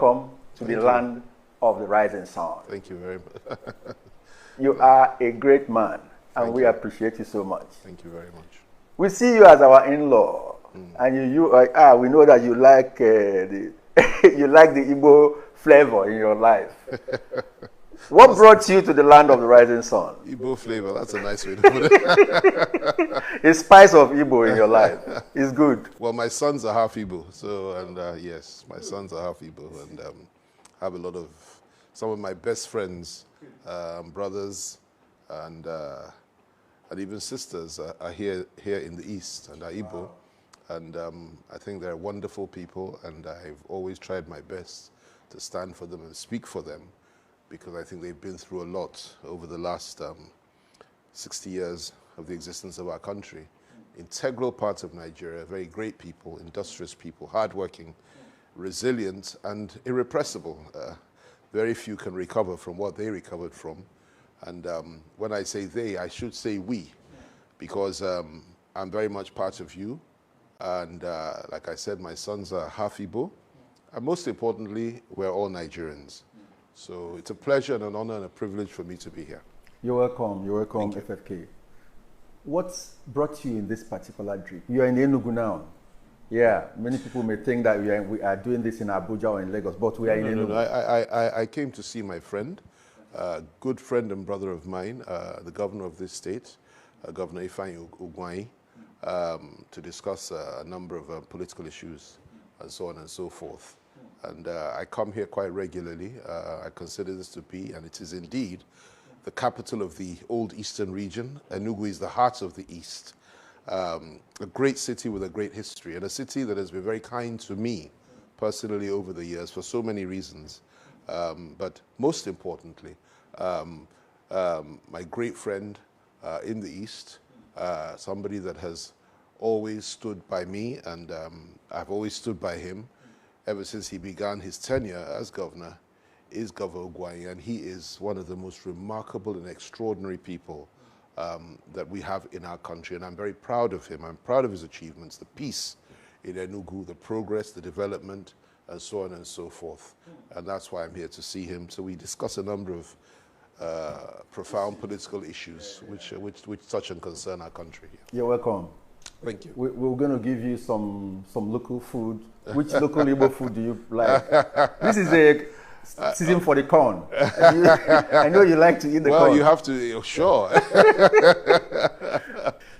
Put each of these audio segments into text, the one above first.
Welcome to the land of the rising sun. Thank you very much. You are a great man, and we appreciate you so much. Thank you very much. We see you as our in-law, and we know that you like the you like the Igbo flavor in your life. What brought you to the land of the rising sun? Igbo flavor, that's a nice way to put it. A spice of Igbo in your life is good. Well, my sons are half Igbo, yes, my sons are half Igbo, and have a lot of, some of my best friends, brothers, and even sisters are here in the East, and are Igbo. And I think they're wonderful people, and I've always tried my best to stand for them and speak for them, because I think they've been through a lot over the last 60 years of the existence of our country. Integral parts of Nigeria, very great people, industrious people, hardworking, resilient, and irrepressible. Very few can recover from what they recovered from. And when I say they, I should say we, because I'm very much part of you. And like I said, my sons are half Igbo. And most importantly, we're all Nigerians. So it's a pleasure and an honor and a privilege for me to be here. You're welcome. You're welcome, FFK. What brought you in this particular trip? You are in Enugu now. Yeah, many people may think that we are doing this in Abuja or in Lagos, but we are in Enugu. No, I came to see my friend, good friend and brother of mine, the governor of this state, Governor FaniKayode, to discuss a number of political issues and so on and so forth. And I come here quite regularly. I consider this to be, and it is indeed, the capital of the old eastern region. Enugu is the heart of the East. A great city with a great history, and a city that has been very kind to me personally over the years for so many reasons. But most importantly, my great friend in the East, somebody that has always stood by me, and I've always stood by him ever since he began his tenure as governor, is Governor Ogwuanyi, and he is one of the most remarkable and extraordinary people that we have in our country, and I'm very proud of him. I'm proud of his achievements, the peace in Enugu, the progress, the development, and so on and so forth. And that's why I'm here to see him. So we discuss a number of profound political issues which touch and concern our country. You're welcome. Thank you. We're going to give you some local food. Which local Igbo food do you like? This is a season for the corn. I know you like to eat the corn. Well, you have to, sure.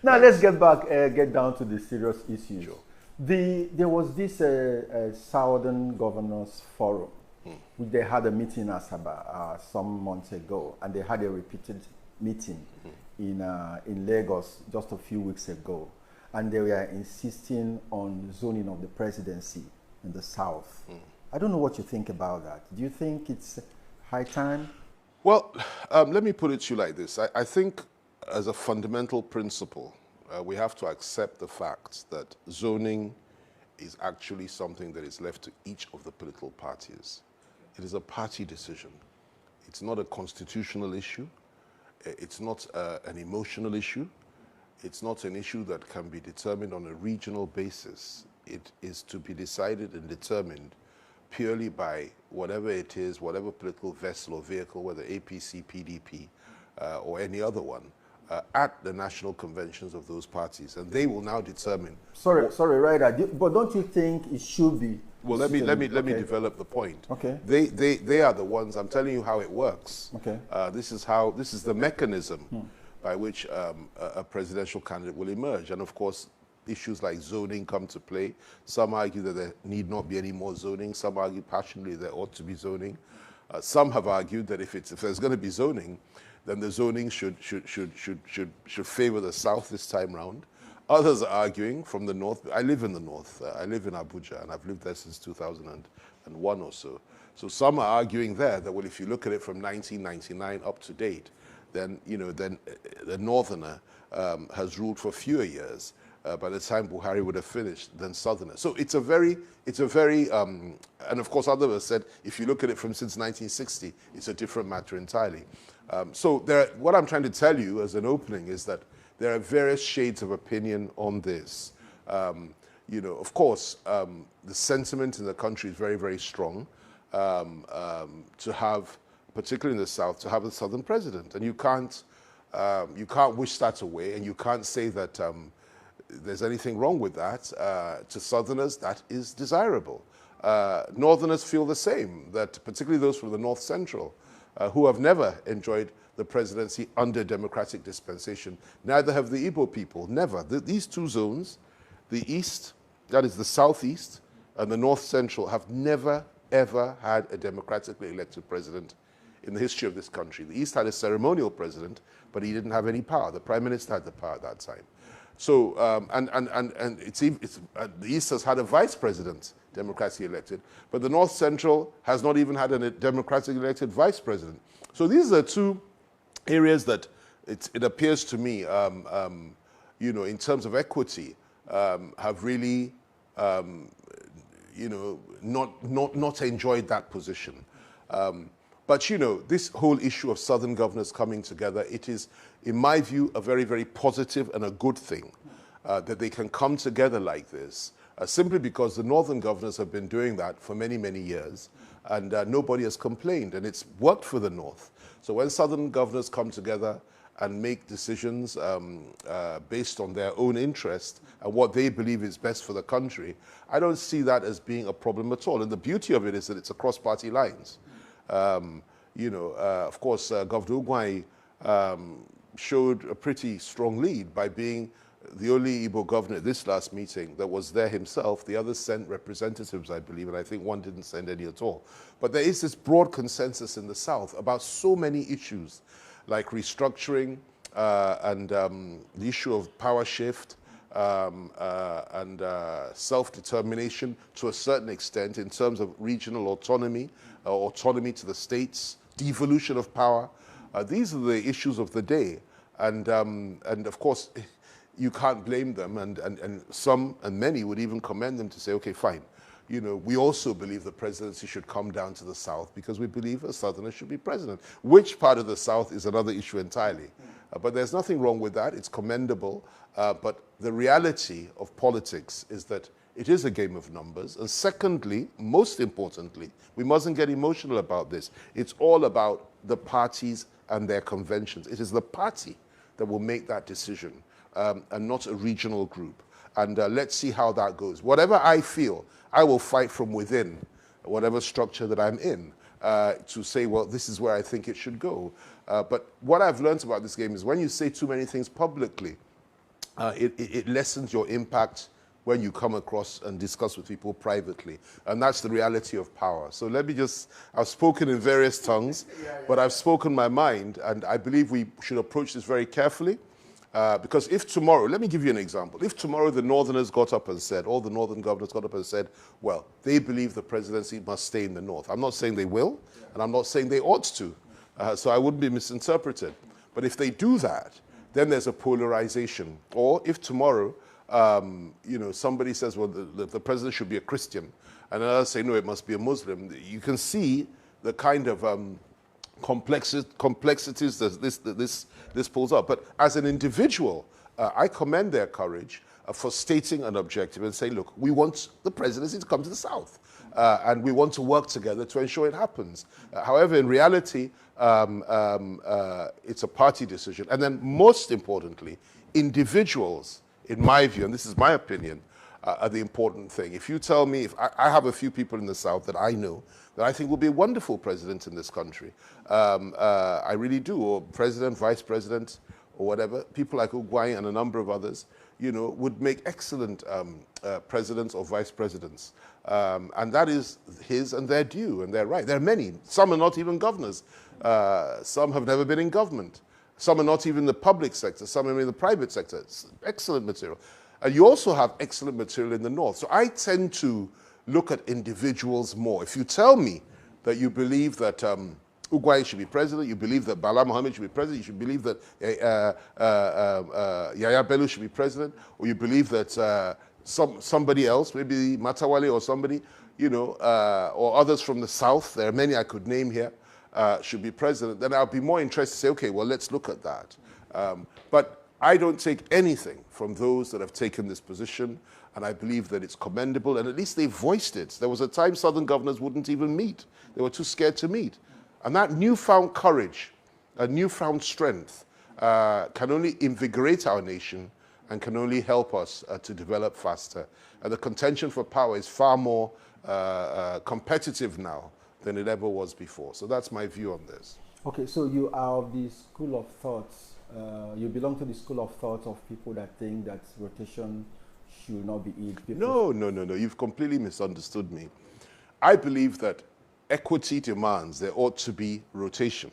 Now let's get down to the serious issue. Sure. There was this Southern Governors Forum, which they had a meeting in Asaba some months ago, and they had a repeated meeting in Lagos just a few weeks ago. And they were insisting on zoning of the presidency in the South. I don't know what you think about that. Do you think it's high time? Well, let me put it to you like this. I think as a fundamental principle, we have to accept the fact that zoning is actually something that is left to each of the political parties. It is a party decision. It's not a constitutional issue. It's not an emotional issue. It's not an issue that can be determined on a regional basis. It is to be decided and determined purely by whatever it is, whatever political vessel or vehicle, whether APC, PDP, or any other one, at the national conventions of those parties. And they will now determine... Sorry, Ryder, but don't you think it should be... Well, let me develop the point. Okay. They are the ones, I'm telling you how it works. Okay. This is the mechanism by which a presidential candidate will emerge. And of course, issues like zoning come to play. Some argue that there need not be any more zoning. Some argue passionately there ought to be zoning. Some have argued that if there's going to be zoning, then the zoning should favor the South this time round. Others are arguing from the North. I live in the North. I live in Abuja, and I've lived there since 2001 or so. So some are arguing there that, well, if you look at it from 1999 up to date, then the Northerner has ruled for fewer years. By the time Buhari would have finished, than Southerner. So it's a very, and of course others have said, if you look at it from since 1960, it's a different matter entirely. What I'm trying to tell you as an opening is that there are various shades of opinion on this. Of course, the sentiment in the country is very, very strong. to have, particularly in the South, to have a Southern president. And you can't wish that away, and you can't say that there's anything wrong with that. To Southerners, that is desirable. Northerners feel the same, that particularly those from the North Central, who have never enjoyed the presidency under democratic dispensation. Neither have the Igbo people, never. These two zones, the East, that is the Southeast, and the North Central, have never, ever had a democratically elected president in the history of this country. The East had a ceremonial president, but he didn't have any power. The Prime Minister had the power at that time. So, the East has had a vice president, democratically elected, but the North Central has not even had a democratically elected vice president. So these are two areas that it appears to me, you know, in terms of equity, have really, you know, not enjoyed that position. But, you know, this whole issue of Southern governors coming together, it is, in my view, a very, very positive and a good thing that they can come together like this, simply because the Northern governors have been doing that for many, many years, and nobody has complained, and it's worked for the North. So when Southern governors come together and make decisions based on their own interest and what they believe is best for the country, I don't see that as being a problem at all. And the beauty of it is that it's across party lines. You know, of course, Governor Ugwai showed a pretty strong lead by being the only Igbo governor at this last meeting that was there himself. The others sent representatives, I believe, and I think one didn't send any at all. But there is this broad consensus in the South about so many issues, like restructuring and the issue of power shift and self-determination to a certain extent in terms of regional autonomy, autonomy to the states, devolution of power. These are the issues of the day. And of course, you can't blame them, and some and many would even commend them to say, okay, fine. You know, we also believe the presidency should come down to the South because we believe a Southerner should be president. Which part of the South is another issue entirely. But there's nothing wrong with that. It's commendable. But the reality of politics is that it is a game of numbers. And secondly, most importantly, we mustn't get emotional about this. It's all about the parties and their conventions. It is the party that will make that decision, and not a regional group. And let's see how that goes. Whatever I feel, I will fight from within whatever structure that I'm in to say, well, this is where I think it should go. But what I've learned about this game is when you say too many things publicly, it lessens your impact when you come across and discuss with people privately. And that's the reality of power. So let me just, I've spoken in various tongues, but I've spoken my mind, and I believe we should approach this very carefully. Because if tomorrow, let me give you an example. If tomorrow the Northerners got up and said, all the Northern governors got up and said, well, they believe the presidency must stay in the North. I'm not saying they will, and I'm not saying they ought to. So I wouldn't be misinterpreted. But if they do that, then there's a polarization. Or if tomorrow, you know, somebody says, well, the president should be a Christian, and others say, no, it must be a Muslim. You can see the kind of complexities that this pulls up. But as an individual, I commend their courage for stating an objective and saying, look, we want the presidency to come to the South, and we want to work together to ensure it happens. However, in reality, it's a party decision. And then most importantly, individuals, in my view, and this is my opinion, are the important thing. If you tell me, if I have a few people in the South that I know that I think will be a wonderful president in this country. I really do, or president, vice president, or whatever. People like Ugwai and a number of others, you know, would make excellent presidents or vice presidents. And that is his and their due and their right. There are many. Some are not even governors. Some have never been in government. Some are not even in the public sector. Some are in the private sector. It's excellent material. And you also have excellent material in the North. So I tend to look at individuals more. If you tell me that you believe that Ugwai should be president, you believe that Bala Mohammed should be president, you should believe that Yahya Bello should be president, or you believe that somebody else, maybe Matawale or somebody, you know, or others from the South, there are many I could name here, should be president, then I'll be more interested to say, okay, well, let's look at that. But I don't take anything from those that have taken this position. And I believe that it's commendable, and at least they voiced it. There was a time Southern governors wouldn't even meet. They were too scared to meet. And that newfound courage, a newfound strength, can only invigorate our nation and can only help us to develop faster. And the contention for power is far more competitive now than it ever was before. So that's my view on this. Okay, so you are of the school of thoughts, you belong to the school of thought of people that think that rotation should not be it. No. You've completely misunderstood me. I believe that equity demands there ought to be rotation.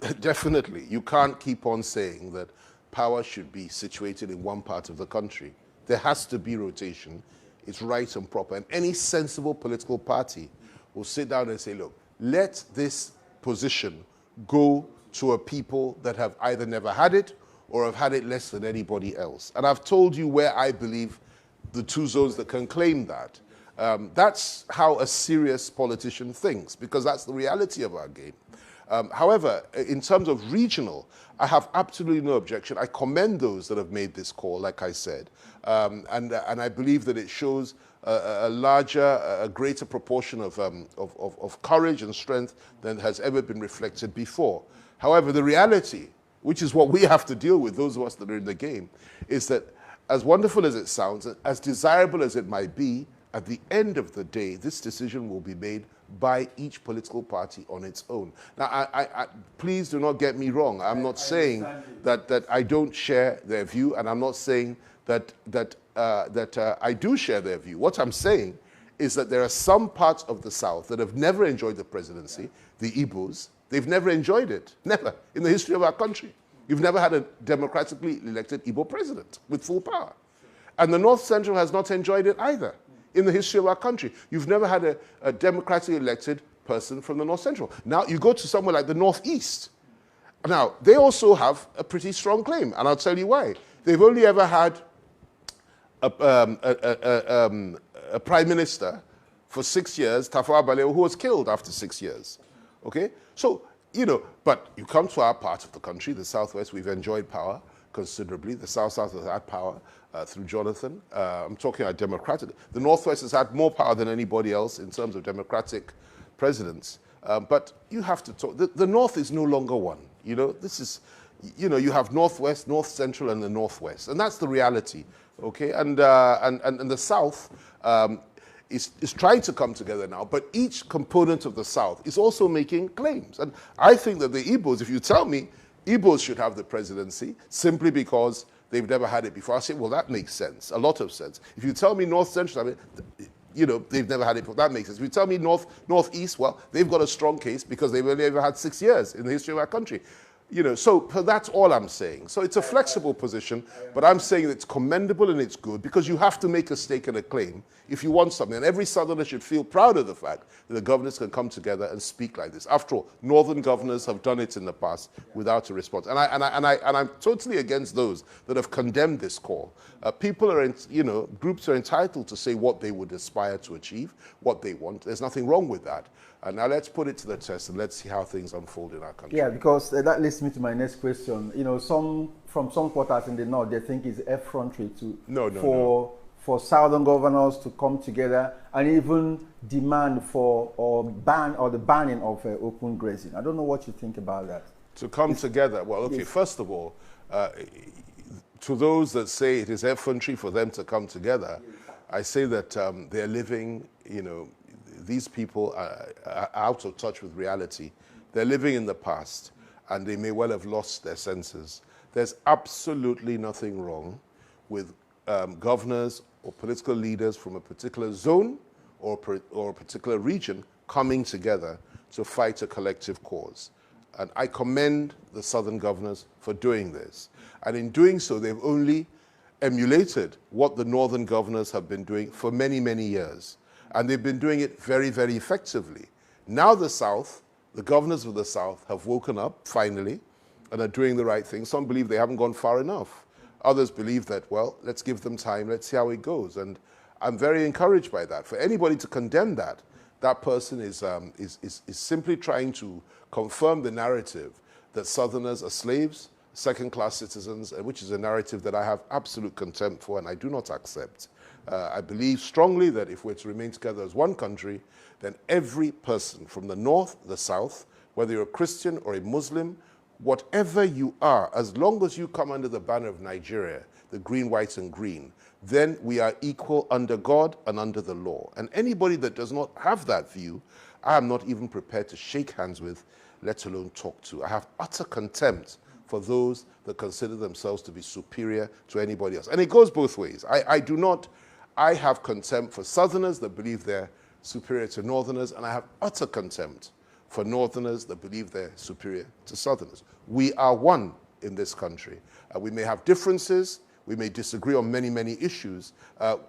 Okay. Definitely. You can't keep on saying that power should be situated in one part of the country. There has to be rotation. It's right and proper. And any sensible political party will sit down and say, look, let this position go to a people that have either never had it or have had it less than anybody else. And I've told you where I believe the two zones that can claim that. That's how a serious politician thinks, because that's the reality of our game. However, in terms of regional, I have absolutely no objection. I commend those that have made this call, like I said. And I believe that it shows a larger, a greater proportion of courage and strength than has ever been reflected before. However, the reality, which is what we have to deal with, those of us that are in the game, is that as wonderful as it sounds, as desirable as it might be, at the end of the day, this decision will be made by each political party on its own. Now, please do not get me wrong. I'm not saying that I don't share their view, and I'm not saying that I do share their view. What I'm saying is that there are some parts of the South that have never enjoyed the presidency, the Igbos. They've never enjoyed it, never, in the history of our country. You've never had a democratically elected Igbo president with full power. And the North Central has not enjoyed it either in the history of our country. You've never had a democratically elected person from the North Central. Now, you go to somewhere like the Northeast. Now, they also have a pretty strong claim, and I'll tell you why. They've only ever had a prime minister for 6 years, Tafawa Balewa, who was killed after 6 years. Okay? So, you know, but you come to our part of the country, the Southwest, we've enjoyed power considerably. The South-South has had power through Jonathan. I'm talking about democratic. The Northwest has had more power than anybody else in terms of democratic presidents. But you have to talk. The North is no longer one. You know, this is, you know, you have Northwest, North Central, and the Northwest. And that's the reality, okay? And the South is trying to come together now, but each component of the South is also making claims. And I think that the Igbos, if you tell me Igbos should have the presidency simply because they've never had it before, I say, well, that makes sense, a lot of sense. If you tell me North Central, I mean, you know, they've never had it before, that makes sense. If you tell me Northeast, well, they've got a strong case because they've only ever had 6 years in the history of our country. You know, so that's all I'm saying. So it's a flexible position, but I'm saying it's commendable and it's good because you have to make a stake and a claim if you want something. And every Southerner should feel proud of the fact that the governors can come together and speak like this. After all, Northern governors have done it in the past without a response. And I'm totally against those that have condemned this call. People are, you know, groups are entitled to say what they would aspire to achieve, what they want. There's nothing wrong with that. Now let's put it to the test and let's see how things unfold in our country. Yeah, because that leads me to my next question. You know, from some quarters in the north, they think it's effrontery for southern governors to come together and even demand for the banning of open grazing. I don't know what you think about that. To come together, well, okay. Yes. First of all, to those that say it is effrontery for them to come together, I say that they're living, you know. These people are out of touch with reality. They're living in the past, and they may well have lost their senses. There's absolutely nothing wrong with governors or political leaders from a particular zone or a particular region coming together to fight a collective cause. And I commend the southern governors for doing this. And in doing so, they've only emulated what the northern governors have been doing for many, many years. And they've been doing it very, very effectively. Now the South, the governors of the South have woken up, finally, and are doing the right thing. Some believe they haven't gone far enough. Others believe that, well, let's give them time, let's see how it goes. And I'm very encouraged by that. For anybody to condemn that, that person is simply trying to confirm the narrative that Southerners are slaves, second-class citizens, which is a narrative that I have absolute contempt for and I do not accept. I believe strongly that if we're to remain together as one country, then every person from the north, the south, whether you're a Christian or a Muslim, whatever you are, as long as you come under the banner of Nigeria, the green, white, and green, then we are equal under God and under the law. And anybody that does not have that view, I am not even prepared to shake hands with, let alone talk to. I have utter contempt for those that consider themselves to be superior to anybody else. And it goes both ways. I have contempt for Southerners that believe they're superior to Northerners, and I have utter contempt for Northerners that believe they're superior to Southerners. We are one in this country. We may have differences. We may disagree on many, many issues.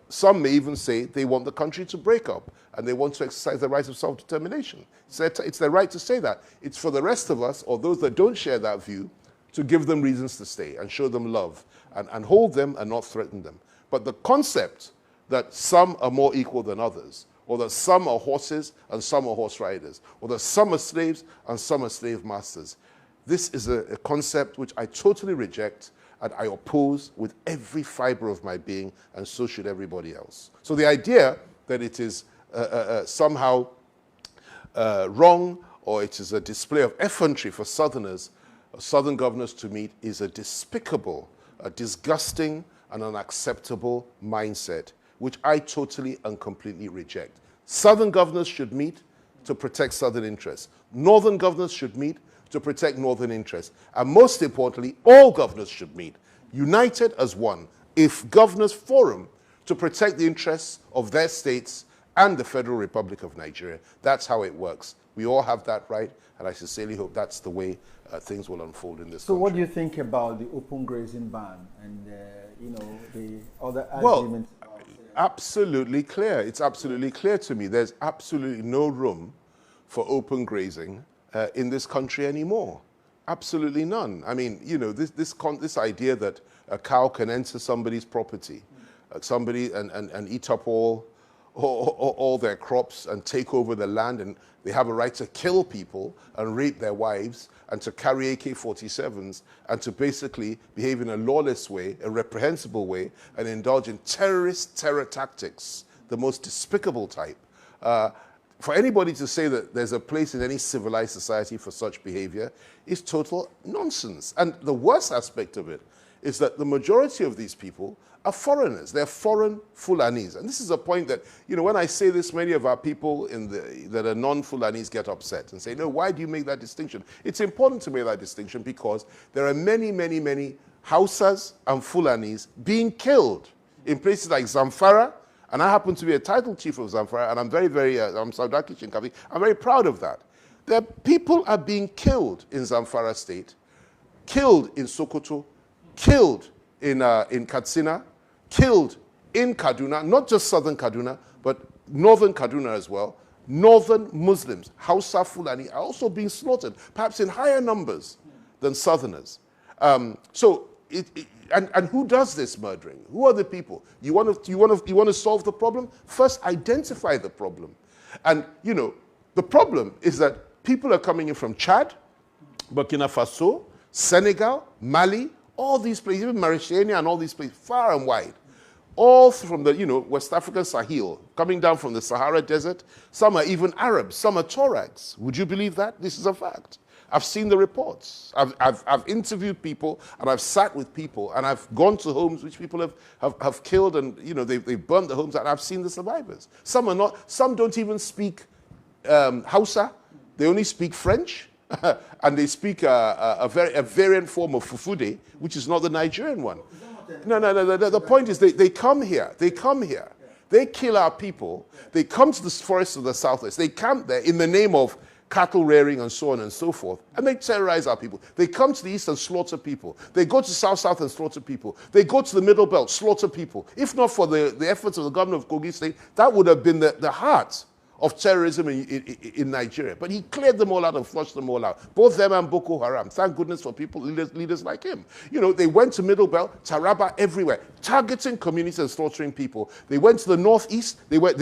Some may even say they want the country to break up and they want to exercise the right of self-determination. It's their right to say that. It's for the rest of us, or those that don't share that view, to give them reasons to stay and show them love and hold them and not threaten them. But the concept that some are more equal than others, or that some are horses and some are horse riders, or that some are slaves and some are slave masters, this is a concept which I totally reject and I oppose with every fiber of my being, and so should everybody else. So the idea that it is somehow wrong, or it is a display of effrontery for Southerners, Southern governors to meet, is a despicable, a disgusting, and unacceptable mindset, which I totally and completely reject. Southern governors should meet to protect Southern interests. Northern governors should meet to protect Northern interests. And most importantly, all governors should meet, united as one, if governors forum, to protect the interests of their states and the Federal Republic of Nigeria. That's how it works. We all have that right, and I sincerely hope that's the way things will unfold in this country. So what do you think about the open grazing ban and, the other arguments? Well, absolutely clear. It's absolutely clear to me. There's absolutely no room for open grazing in this country anymore. Absolutely none. I mean, this idea that a cow can enter somebody's property, and eat up all their crops and take over the land, and they have a right to kill people and rape their wives and to carry AK-47s and to basically behave in a lawless way, a reprehensible way, and indulge in terror tactics, the most despicable type. For anybody to say that there's a place in any civilized society for such behavior is total nonsense. And the worst aspect of it is that the majority of these people are foreigners. They're foreign Fulanis. And this is a point that, when I say this, many of our people that are non-Fulanis get upset and say, no, why do you make that distinction? It's important to make that distinction because there are many, many, many Hausas and Fulanis being killed in places like Zamfara. And I happen to be a title chief of Zamfara, and I'm I'm Saudaki Shinkafi. I'm very proud of that. People are being killed in Zamfara state, killed in Sokoto, killed in Katsina, killed in Kaduna, not just southern Kaduna, but northern Kaduna as well. Northern Muslims, Hausa Fulani, are also being slaughtered, perhaps in higher numbers than southerners. And who does this murdering? Who are the people? You want to solve the problem? First, identify the problem. And the problem is that people are coming in from Chad, Burkina Faso, Senegal, Mali, all these places, even Mauritania and all these places, far and wide. All from the West African Sahel, coming down from the Sahara Desert. Some are even Arabs, some are Tuaregs. Would you believe that? This is a fact. I've seen the reports. I've interviewed people, and I've sat with people, and I've gone to homes which people have killed, and they've burnt the homes, and I've seen the survivors. Some are not. Some don't even speak Hausa. They only speak French, and they speak a variant form of Fufude, which is not the Nigerian one. No. The point is they come here. They come here. They kill our people. They come to the forests of the Southwest. They camp there in the name of cattle rearing and so on and so forth, and they terrorize our people. They come to the east and slaughter people. They go to south and slaughter people. They go to the middle belt, slaughter people. If not for the efforts of the governor of Kogi State, that would have been the heart of terrorism in Nigeria. But he cleared them all out and flushed them all out. Both them and Boko Haram. Thank goodness for people, leaders like him. They went to Middle Belt, Taraba, everywhere, targeting communities and slaughtering people. They went to the northeast, they went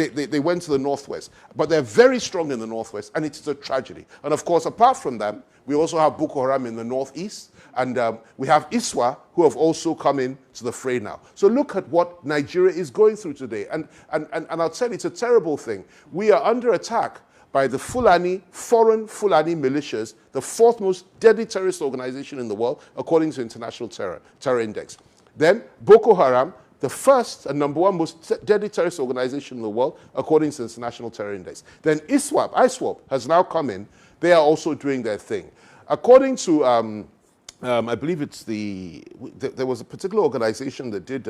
to the northwest. But they're very strong in the northwest, and it's a tragedy. And of course, apart from them, we also have Boko Haram in the northeast, and we have ISWA, who have also come in to the fray now. So look at what Nigeria is going through today. And I'll tell you, it's a terrible thing. We are under attack by the Fulani, foreign Fulani militias, the fourth most deadly terrorist organization in the world, according to International Terror Index. Then Boko Haram, the first and number one most deadly terrorist organization in the world, according to the International Terror Index. Then ISWAP has now come in. They are also doing their thing. According to, I believe it's there was a particular organization that did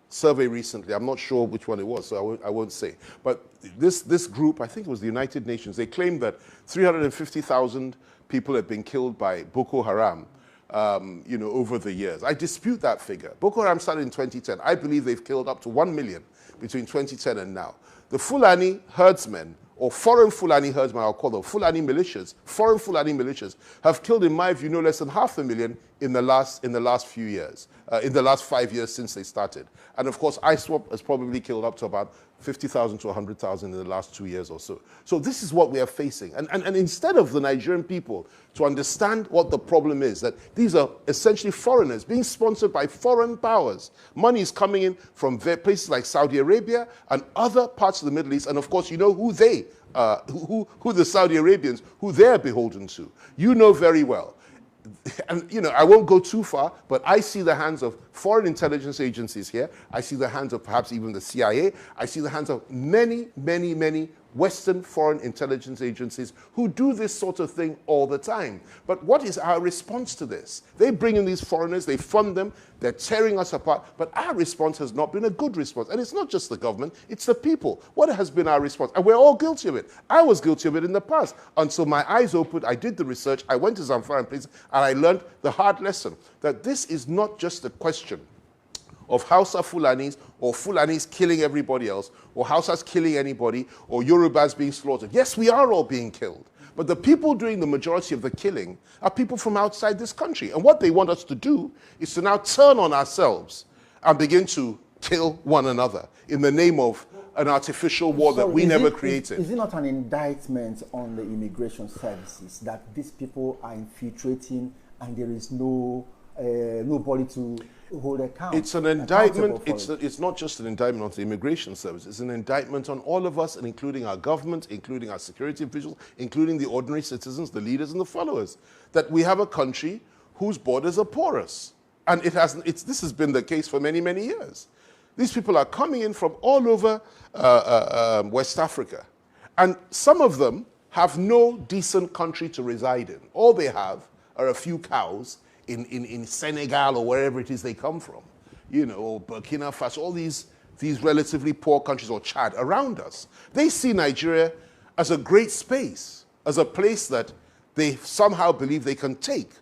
survey recently. I'm not sure which one it was, so I won't say. But this group, I think it was the United Nations, they claimed that 350,000 people had been killed by Boko Haram, over the years. I dispute that figure. Boko Haram started in 2010. I believe they've killed up to 1 million between 2010 and now. The Fulani herdsmen, or foreign Fulani herdsmen, I'll call them Fulani militias, foreign Fulani militias, have killed, in my view, no less than 500,000 in the last few years, in the last 5 years since they started. And of course, ISWAP has probably killed up to about 50,000 to 100,000 in the last 2 years or so. So this is what we are facing. And instead of the Nigerian people to understand what the problem is, that these are essentially foreigners being sponsored by foreign powers. Money is coming in from places like Saudi Arabia and other parts of the Middle East. And of course, you know who who the Saudi Arabians, who they're beholden to. You know very well. And, I won't go too far, but I see the hands of foreign intelligence agencies here. I see the hands of perhaps even the CIA. I see the hands of many, many, many Western foreign intelligence agencies who do this sort of thing all the time. But what is our response to this? They bring in these foreigners, they fund them, they're tearing us apart, but our response has not been a good response. And it's not just the government, it's the people. What has been our response? And we're all guilty of it. I was guilty of it in the past. Until my eyes opened, I did the research, I went to Zamfara and places, and I learned the hard lesson that this is not just a question of Hausa Fulanis or Fulanis killing everybody else, or Hausas killing anybody, or Yorubas being slaughtered. Yes, we are all being killed. But the people doing the majority of the killing are people from outside this country. And what they want us to do is to now turn on ourselves and begin to kill one another in the name of an artificial war that we never created. Is it not an indictment on the immigration services that these people are infiltrating and there is nobody to hold account? It's an indictment. It's not just an indictment on the immigration service. It's an indictment on all of us, and including our government, including our security officials, including the ordinary citizens, the leaders and the followers, that we have a country whose borders are porous. And this has been the case for many, many years. These people are coming in from all over West Africa. And some of them have no decent country to reside in. All they have are a few cows in Senegal or wherever it is they come from, or Burkina Faso, all these relatively poor countries, or Chad around us. They see Nigeria as a great space, as a place that they somehow believe they can take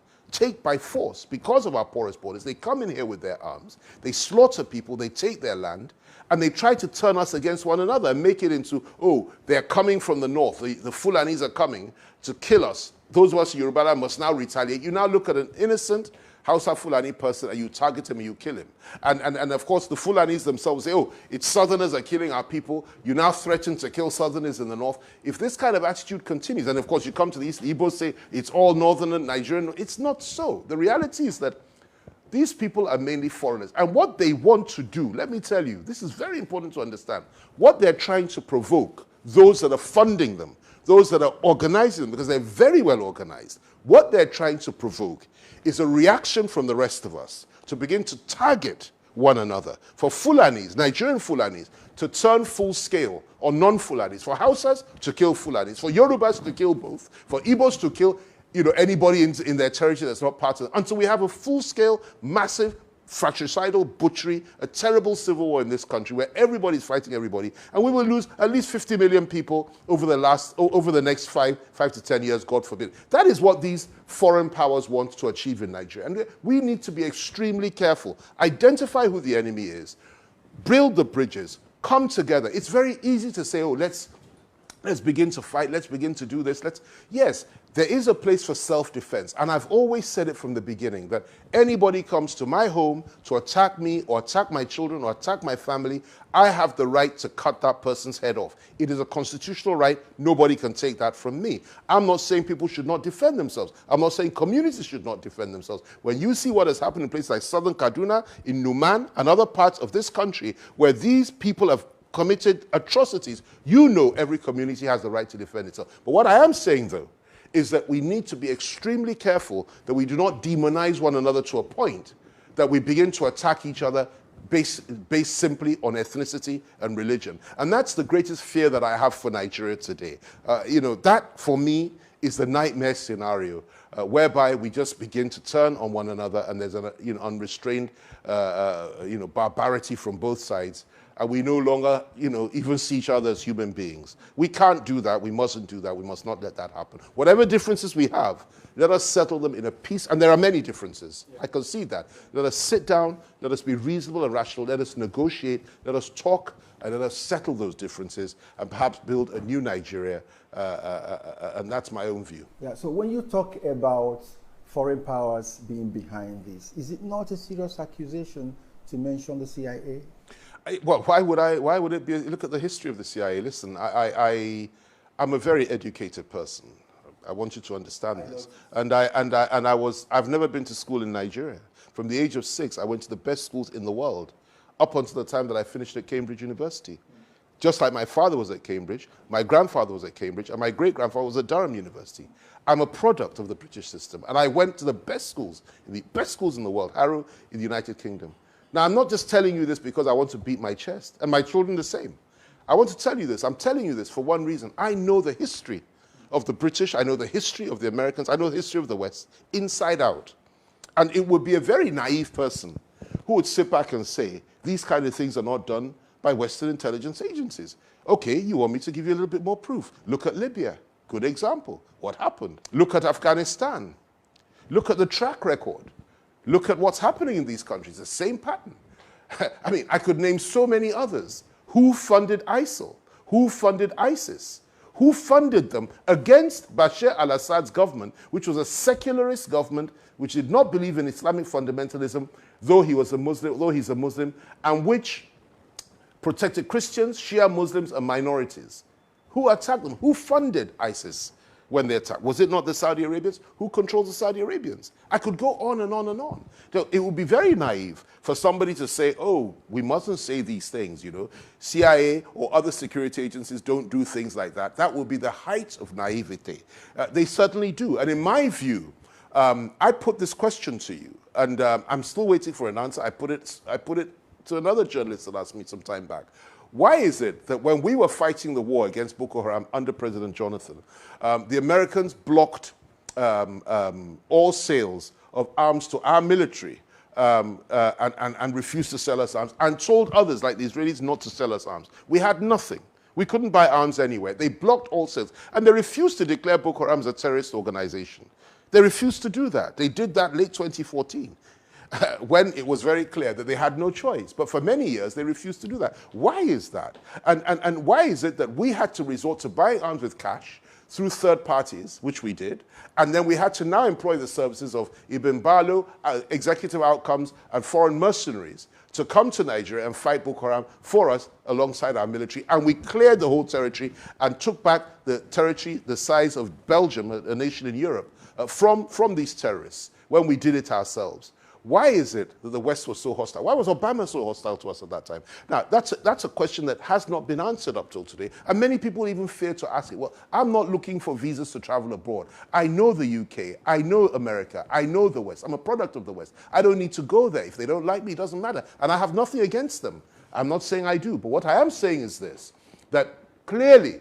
by force because of our porous borders. They come in here with their arms, they slaughter people, they take their land, and they try to turn us against one another and make it into, oh, they're coming from the north, the Fulanis are coming to kill us. Those of us in Yoruba must now retaliate. You now look at an innocent Hausa Fulani person and you target him and you kill him. And of course, the Fulanis themselves say, oh, it's Southerners are killing our people. You now threaten to kill Southerners in the north. If this kind of attitude continues, and of course you come to the east, the Igbos say it's all Northern and Nigerian. It's not so. The reality is that these people are mainly foreigners. And what they want to do, let me tell you, this is very important to understand. What they're trying to provoke, those that are funding them, those that are organizing them, because they're very well organized, what they're trying to provoke is a reaction from the rest of us to begin to target one another. For Fulanis, Nigerian Fulanis, to turn full scale on non-Fulanis. For Hausas, to kill Fulanis. For Yorubas, to kill both. For Igbos, to kill anybody in their territory that's not part of it. Until we have a full-scale, massive, fratricidal butchery, a terrible civil war in this country where everybody's fighting everybody, and we will lose at least 50 million people over the next 5 to 10 years, God forbid. That is what these foreign powers want to achieve in Nigeria. And we need to be extremely careful. Identify who the enemy is, build the bridges, come together. It's very easy to say, oh, let's Let's begin to fight. Let's begin to do this. Yes, there is a place for self-defense. And I've always said it from the beginning that anybody comes to my home to attack me or attack my children or attack my family, I have the right to cut that person's head off. It is a constitutional right. Nobody can take that from me. I'm not saying people should not defend themselves. I'm not saying communities should not defend themselves. When you see what has happened in places like Southern Kaduna, in Numan, and other parts of this country where these people have committed atrocities, you know every community has the right to defend itself. But what I am saying, though, is that we need to be extremely careful that we do not demonize one another to a point that we begin to attack each other based simply on ethnicity and religion. And that's the greatest fear that I have for Nigeria today. That, for me, is the nightmare scenario whereby we just begin to turn on one another and there's an unrestrained barbarity from both sides. And we no longer, even see each other as human beings. We can't do that. We mustn't do that. We must not let that happen. Whatever differences we have, let us settle them in a peace. And there are many differences. Yeah. I concede that. Let us sit down. Let us be reasonable and rational. Let us negotiate. Let us talk. And let us settle those differences and perhaps build a new Nigeria. And that's my own view. Yeah. So when you talk about foreign powers being behind this, is it not a serious accusation to mention the CIA? Well, why would it be? Look at the history of the CIA. Listen, I'm a very educated person. I want you to understand this. I've never been to school in Nigeria. From the age of 6, I went to the best schools in the world, up until the time that I finished at Cambridge University. Just like my father was at Cambridge, my grandfather was at Cambridge, and my great-grandfather was at Durham University. I'm a product of the British system, and I went to the best schools in the world, Harrow in the United Kingdom. Now, I'm not just telling you this because I want to beat my chest, and my children the same. I want to tell you this. I'm telling you this for one reason. I know the history of the British. I know the history of the Americans. I know the history of the West, inside out. And it would be a very naive person who would sit back and say, these kind of things are not done by Western intelligence agencies. Okay, you want me to give you a little bit more proof. Look at Libya. Good example. What happened? Look at Afghanistan. Look at the track record. Look at what's happening in these countries, the same pattern. I mean, I could name so many others. Who funded ISIL? Who funded ISIS? Who funded them against Bashar al-Assad's government, which was a secularist government, which did not believe in Islamic fundamentalism, though he's a Muslim, and which protected Christians, Shia Muslims, and minorities? Who attacked them? Who funded ISIS when they attacked? Was it not the Saudi Arabians? Who controls the Saudi Arabians? I could go on and on and on. So it would be very naive for somebody to say, oh, we mustn't say these things, CIA or other security agencies don't do things like that. That would be the height of naivete. They certainly do. And in my view, I put this question to you, and I'm still waiting for an answer. I put it to another journalist that asked me some time back. Why is it that when we were fighting the war against Boko Haram under President Jonathan, the Americans blocked all sales of arms to our military and refused to sell us arms and told others, like the Israelis, not to sell us arms? We had nothing. We couldn't buy arms anywhere. They blocked all sales. And they refused to declare Boko Haram as a terrorist organization. They refused to do that. They did that late 2014. When it was very clear that they had no choice. But for many years, they refused to do that. Why is that? And why is it that we had to resort to buying arms with cash through third parties, which we did, and then we had to now employ the services of Ibn Balo, Executive Outcomes, and foreign mercenaries to come to Nigeria and fight Boko Haram for us alongside our military. And we cleared the whole territory and took back the territory the size of Belgium, a nation in Europe, from these terrorists when we did it ourselves. Why is it that the West was so hostile? Why was Obama so hostile to us at that time? Now, that's a question that has not been answered up till today, and many people even fear to ask it. Well, I'm not looking for visas to travel abroad. I know the UK, I know America, I know the West. I'm a product of the West. I don't need to go there. If they don't like me, it doesn't matter. And I have nothing against them. I'm not saying I do, but what I am saying is this, that clearly,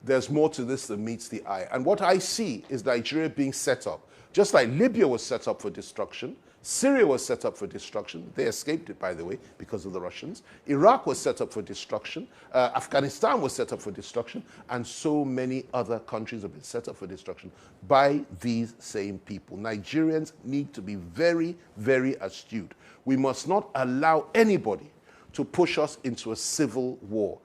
there's more to this than meets the eye. And what I see is Nigeria being set up. Just like Libya was set up for destruction, Syria was set up for destruction. They escaped it, by the way, because of the Russians. Iraq was set up for destruction. Afghanistan was set up for destruction. And so many other countries have been set up for destruction by these same people. Nigerians need to be very, very astute. We must not allow anybody to push us into a civil war.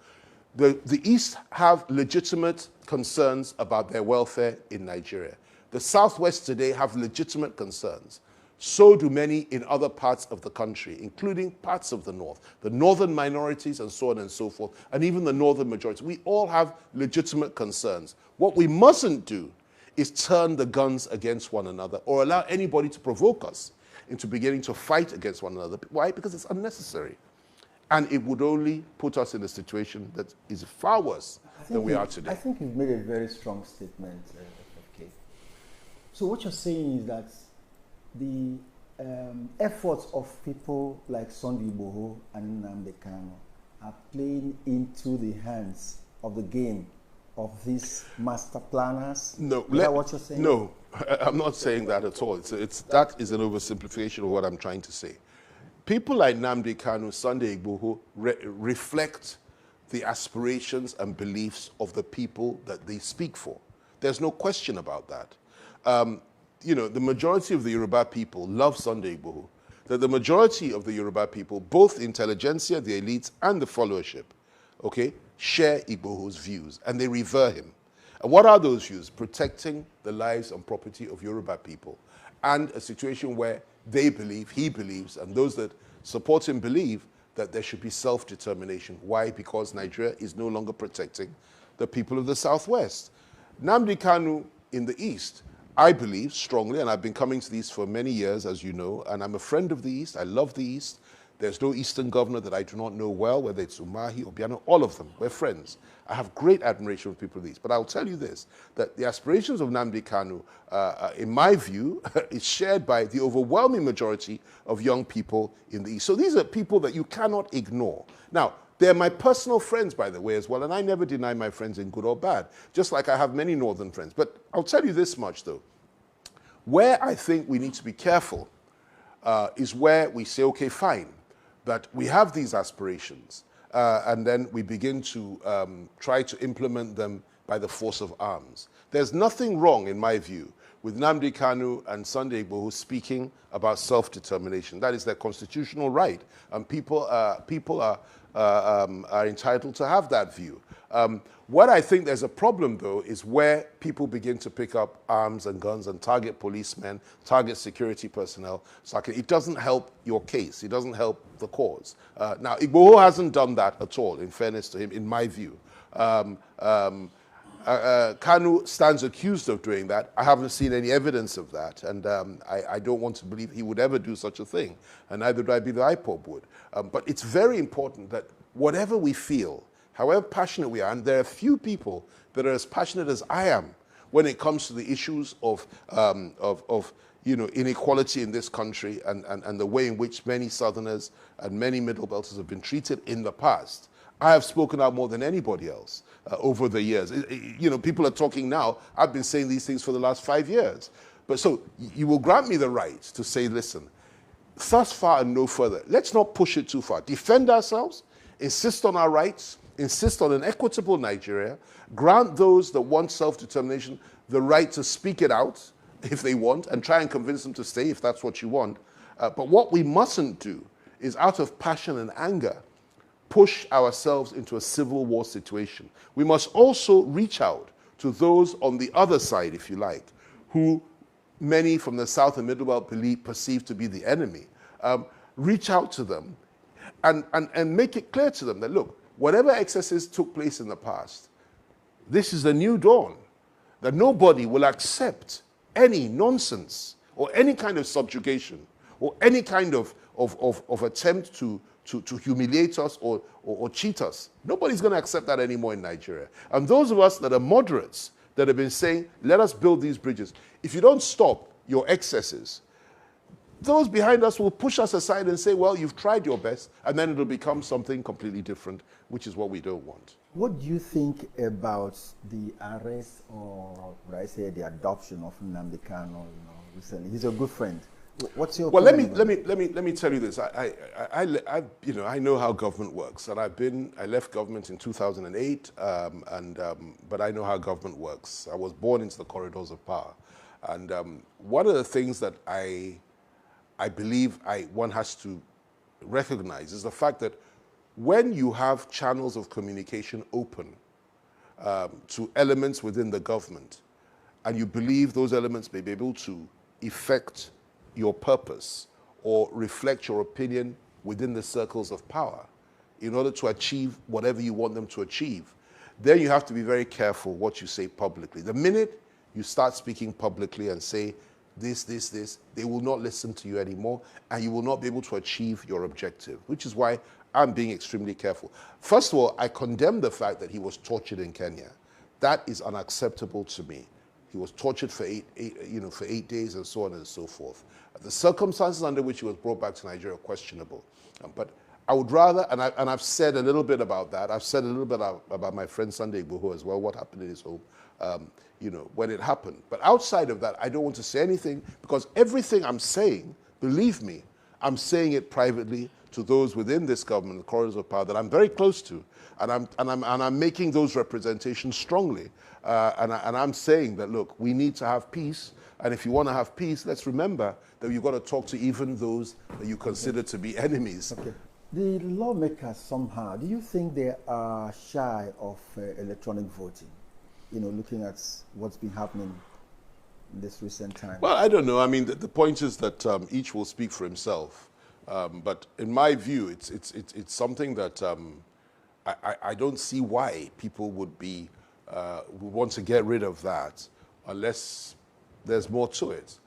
The East have legitimate concerns about their welfare in Nigeria. The Southwest today have legitimate concerns. So do many in other parts of the country, including parts of the North, the northern minorities and so on and so forth, and even the northern majority. We all have legitimate concerns. What we mustn't do is turn the guns against one another or allow anybody to provoke us into beginning to fight against one another. Why? Because it's unnecessary. And it would only put us in a situation that is far worse than we are today. I think you've made a very strong statement, FFK. So what you're saying is that the efforts of people like Sunday Igboho and Nnamdi Kanu are playing into the hands of the game of these master planners? No, is that what you're saying? No, I'm not saying that at all. That is an oversimplification of what I'm trying to say. People like Nnamdi Kanu, Sunday Igboho reflect the aspirations and beliefs of the people that they speak for. There's no question about that. The majority of the Yoruba people love Sunday Igboho. That the majority of the Yoruba people, both the intelligentsia, the elites, and the followership, okay, share Igboho's views, and they revere him. And what are those views? Protecting the lives and property of Yoruba people, and a situation where they believe, he believes, and those that support him believe that there should be self-determination. Why? Because Nigeria is no longer protecting the people of the Southwest. Nnamdi Kanu in the East, I believe strongly, and I've been coming to the East for many years, as you know, and I'm a friend of the East. I love the East. There's no Eastern governor that I do not know well, whether it's Umahi or Biano, all of them. We're friends. I have great admiration for people of the East. But I'll tell you this, that the aspirations of Nnamdi Kanu, in my view, is shared by the overwhelming majority of young people in the East. So these are people that you cannot ignore. Now, they're my personal friends, by the way, as well, and I never deny my friends in good or bad, just like I have many Northern friends. But I'll tell you this much, though. Where I think we need to be careful is where we say, okay, fine, that we have these aspirations, and then we begin to try to implement them by the force of arms. There's nothing wrong, in my view, with Nnamdi Kanu and Sunday Igboho speaking about self-determination. That is their constitutional right, and people are entitled to have that view. What I think there's a problem, though, is where people begin to pick up arms and guns and target policemen, target security personnel. So it doesn't help your case. It doesn't help the cause. Now, Igboho hasn't done that at all, in fairness to him, in my view. Kanu stands accused of doing that. I haven't seen any evidence of that, and I don't want to believe he would ever do such a thing, and neither do I believe the IPOB would. But it's very important that whatever we feel, however passionate we are, and there are few people that are as passionate as I am when it comes to the issues of inequality in this country and the way in which many Southerners and many Middle Belters have been treated in the past. I have spoken out more than anybody else over the years. People are talking now. I've been saying these things for the last 5 years. But so you will grant me the right to say, listen, thus far and no further. Let's not push it too far. Defend ourselves, insist on our rights, insist on an equitable Nigeria, grant those that want self-determination the right to speak it out if they want, and try and convince them to stay if that's what you want. But what we mustn't do is, out of passion and anger, push ourselves into a civil war situation. We must also reach out to those on the other side, if you like, who many from the South and Middle Belt perceive to be the enemy. Reach out to them and make it clear to them that, look, whatever excesses took place in the past, this is the new dawn, that nobody will accept any nonsense or any kind of subjugation or any kind of attempt to humiliate us or cheat us. Nobody's going to accept that anymore in Nigeria. And those of us that are moderates, that have been saying, let us build these bridges, if you don't stop your excesses, those behind us will push us aside and say, well, you've tried your best, and then it'll become something completely different, which is what we don't want. What do you think about the arrest, or would I say the adoption of Nnamdi Kanu recently? He's a good friend. What's your opinion? Well, let me tell you this. I know how government works, and I left government in 2008, but I know how government works. I was born into the corridors of power, and one of the things that I believe one has to recognize is the fact that when you have channels of communication open to elements within the government, and you believe those elements may be able to effect your purpose or reflect your opinion within the circles of power in order to achieve whatever you want them to achieve, then you have to be very careful what you say publicly. The minute you start speaking publicly and say this, they will not listen to you anymore, and you will not be able to achieve your objective, which is why I'm being extremely careful. First of all, I condemn the fact that he was tortured in Kenya. That is unacceptable to me. He was tortured for for 8 days and so on and so forth. The circumstances under which he was brought back to Nigeria are questionable. But I would rather, and I've said a little bit about that. I've said a little bit about my friend Sunday Igboho as well, what happened in his home, when it happened. But outside of that, I don't want to say anything, because everything I'm saying, believe me, I'm saying it privately to those within this government, the corridors of power that I'm very close to, and I'm making those representations strongly, and I'm saying that, look, we need to have peace, and if you want to have peace, let's remember that you've got to talk to even those that you consider to be enemies. Okay. The lawmakers somehow, do you think they are shy of electronic voting? Looking at what's been happening in this recent time. Well, I don't know. I mean, the point is that each will speak for himself. But in my view, it's something that I don't see why people would want to get rid of that unless there's more to it.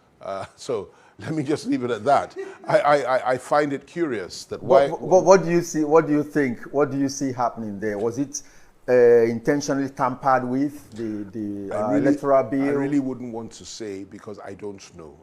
So let me just leave it at that. I find it curious that why. What do you see? What do you think? What do you see happening there? Was it intentionally tampered with the electoral bill? I really wouldn't want to say, because I don't know.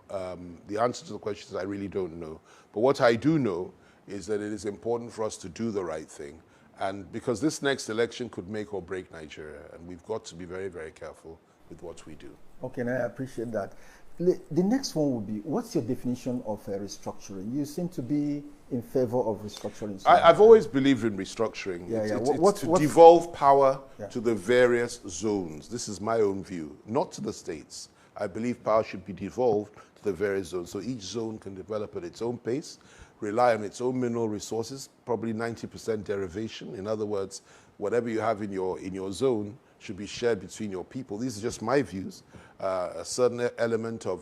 The answer to the question is I really don't know. But what I do know is that it is important for us to do the right thing. And because this next election could make or break Nigeria, and we've got to be very, very careful with what we do. Okay, and I appreciate that. The next one would be, what's your definition of restructuring? You seem to be in favor of restructuring. I've always believed in restructuring. It's to devolve power to the various zones. This is my own view, not to the states. I believe power should be devolved to the various zones, so each zone can develop at its own pace, rely on its own mineral resources, probably 90% derivation. In other words, whatever you have in your zone should be shared between your people. These are just my views. A certain element of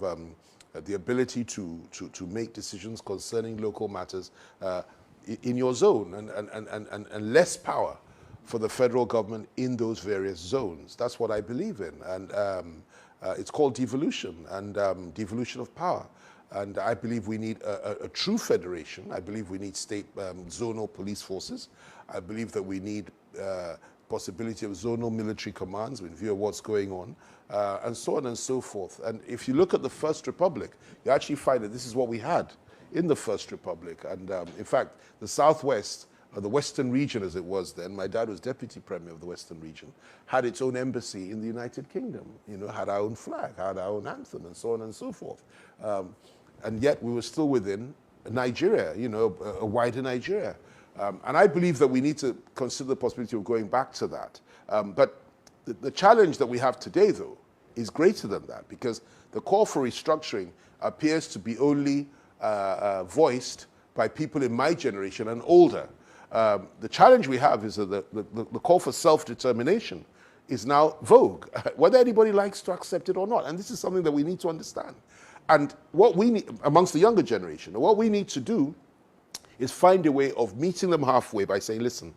the ability to make decisions concerning local matters in your zone, and less power for the federal government in those various zones. That's what I believe in, and it's called devolution, and devolution of power. And I believe we need a true federation. I believe we need state zonal police forces. I believe that we need possibility of zonal military commands in view of what's going on, and so on and so forth. And if you look at the First Republic, you actually find that this is what we had in the First Republic. And in fact, the Southwest, the Western region as it was then, my dad was deputy premier of the Western region, had its own embassy in the United Kingdom, had our own flag, had our own anthem, and so on and so forth. And yet we were still within Nigeria, a wider Nigeria. And I believe that we need to consider the possibility of going back to that. But the challenge that we have today, though, is greater than that, because the call for restructuring appears to be only voiced by people in my generation and older. The challenge we have is that the call for self-determination is now vogue, whether anybody likes to accept it or not. And this is something that we need to understand. And what we need, amongst the younger generation, what we need to do is find a way of meeting them halfway by saying, listen,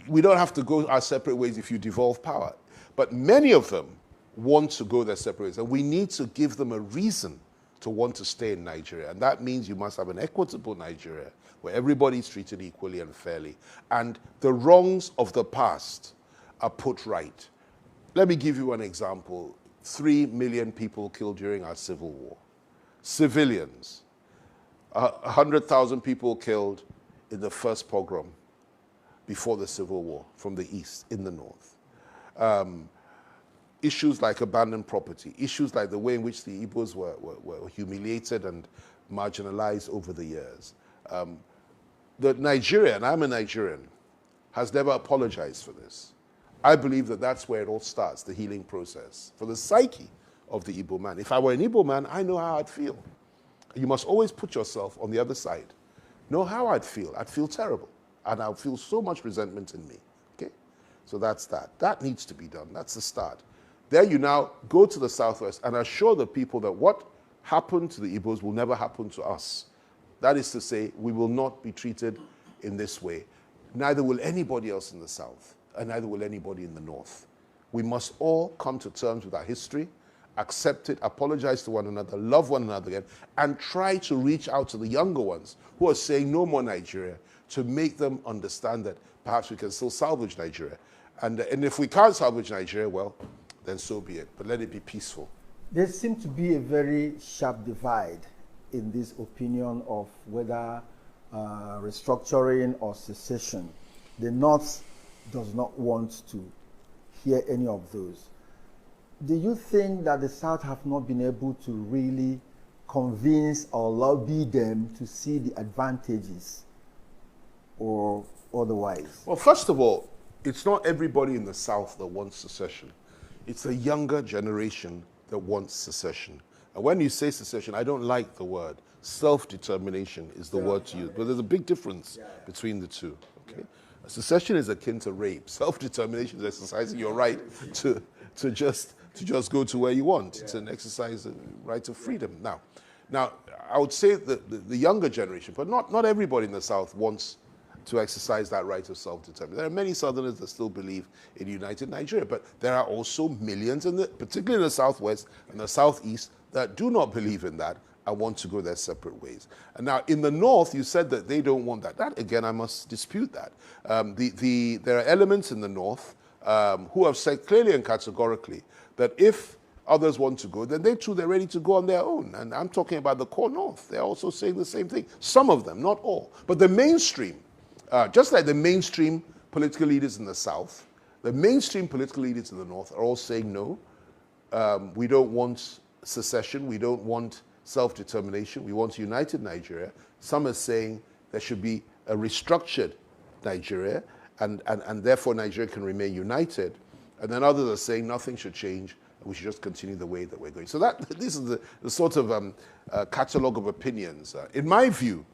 we don't have to go our separate ways if you devolve power. But many of them want to go their separate ways, and we need to give them a reason to want to stay in Nigeria. And that means you must have an equitable Nigeria where everybody is treated equally and fairly, and the wrongs of the past are put right. Let me give you an example. 3 million people killed during our civil war. Civilians. 100,000 people killed in the first pogrom before the Civil War from the east, in the north. Issues like abandoned property, issues like the way in which the Igbos were humiliated and marginalized over the years. The Nigeria, and I'm a Nigerian, has never apologized for this. I believe that that's where it all starts, the healing process, for the psyche of the Igbo man. If I were an Igbo man, I know how I'd feel. You must always put yourself on the other side. Know how I'd feel. I'd feel terrible. and I'll feel so much resentment in me. Okay? So that's that. That needs to be done. That's the start. Then you now go to the Southwest and assure the people that what happened to the Igbos will never happen to us. That is to say, we will not be treated in this way. Neither will anybody else in the South, and neither will anybody in the North. We must all come to terms with our history, accept it, apologize to one another, love one another again, and try to reach out to the younger ones who are saying no more Nigeria, to make them understand that perhaps we can still salvage Nigeria. And if we can't salvage Nigeria, well, then so be it. But let it be peaceful. There seems to be a very sharp divide in this opinion of whether restructuring or secession. The North does not want to hear any of those. Do you think that the South have not been able to really convince or lobby them to see the advantages or otherwise? Well, first of all, it's not everybody in the South that wants secession. It's the younger generation that wants secession. And when you say secession, I don't like the word. Self-determination is the word to use. But there's a big difference between the two. Okay? Secession is akin to rape. Self-determination is exercising your right to just go to where you want. It's an exercise, a right of freedom. Now, I would say that the younger generation, but not everybody in the South wants to exercise that right of self-determination. There are many Southerners that still believe in united Nigeria, but there are also millions, particularly in the Southwest and the Southeast, that do not believe in that and want to go their separate ways. And now, in the North, you said that they don't want that. That, again, I must dispute that. There are elements in the North who have said clearly and categorically that if others want to go, then they too, they're ready to go on their own. And I'm talking about the core North. They're also saying the same thing. Some of them, not all. But the mainstream, just like the mainstream political leaders in the South, the mainstream political leaders in the North are all saying no. We don't want secession. We don't want self-determination. We want united Nigeria. Some are saying there should be a restructured Nigeria, and therefore Nigeria can remain united. And then others are saying nothing should change, and we should just continue the way that we're going. So this is the sort of catalogue of opinions. In my view,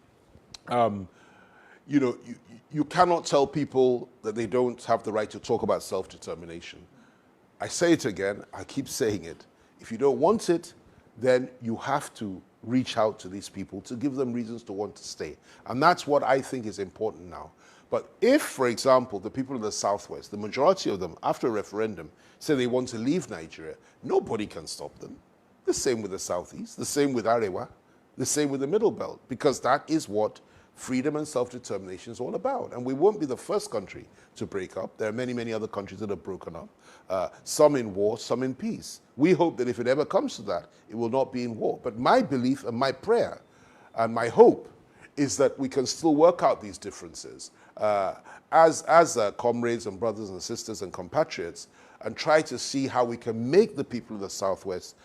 you cannot tell people that they don't have the right to talk about self-determination. I say it again, I keep saying it. If you don't want it, then you have to reach out to these people to give them reasons to want to stay. And that's what I think is important now. But if, for example, the people in the Southwest, the majority of them, after a referendum, say they want to leave Nigeria, nobody can stop them. The same with the Southeast, the same with Arewa, the same with the Middle Belt, because that is what freedom and self-determination is all about. And we won't be the first country to break up. There are many, many other countries that have broken up, some in war, some in peace. We hope that if it ever comes to that, it will not be in war. But my belief and my prayer and my hope is that we can still work out these differences as comrades and brothers and sisters and compatriots, and try to see how we can make the people of the Southwest,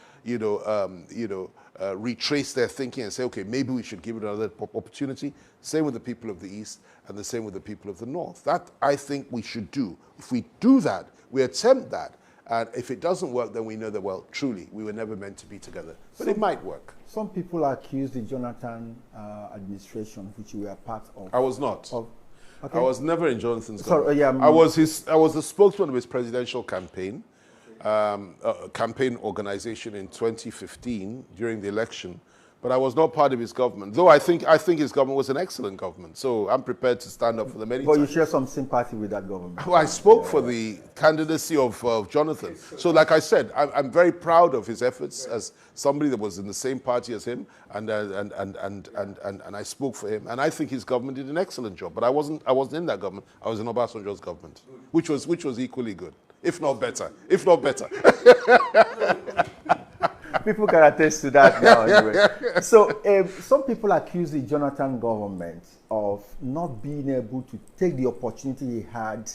retrace their thinking and say, okay, maybe we should give it another opportunity. Same with the people of the East and the same with the people of the North. That, I think, we should do. If we do that, we attempt that, and if it doesn't work, then we know that, well, truly, we were never meant to be together. But it might work. Some people accuse the Jonathan administration, which you were part of. I was not. Okay. I was never in Jonathan's government. I was the spokesman of his presidential campaign, campaign organization in 2015 during the election, but I was not part of his government. Though I think his government was an excellent government, so I'm prepared to stand up for them anytime. But you share some sympathy with that government. Well, I spoke for the candidacy of Jonathan. So, like I said, I'm very proud of his efforts as somebody that was in the same party as him, and I spoke for him. And I think his government did an excellent job. But I wasn't in that government. I was in Obasanjo's government, which was equally good, if not better. If not better. People can attest to that now anyway. So some people accuse the Jonathan government of not being able to take the opportunity he had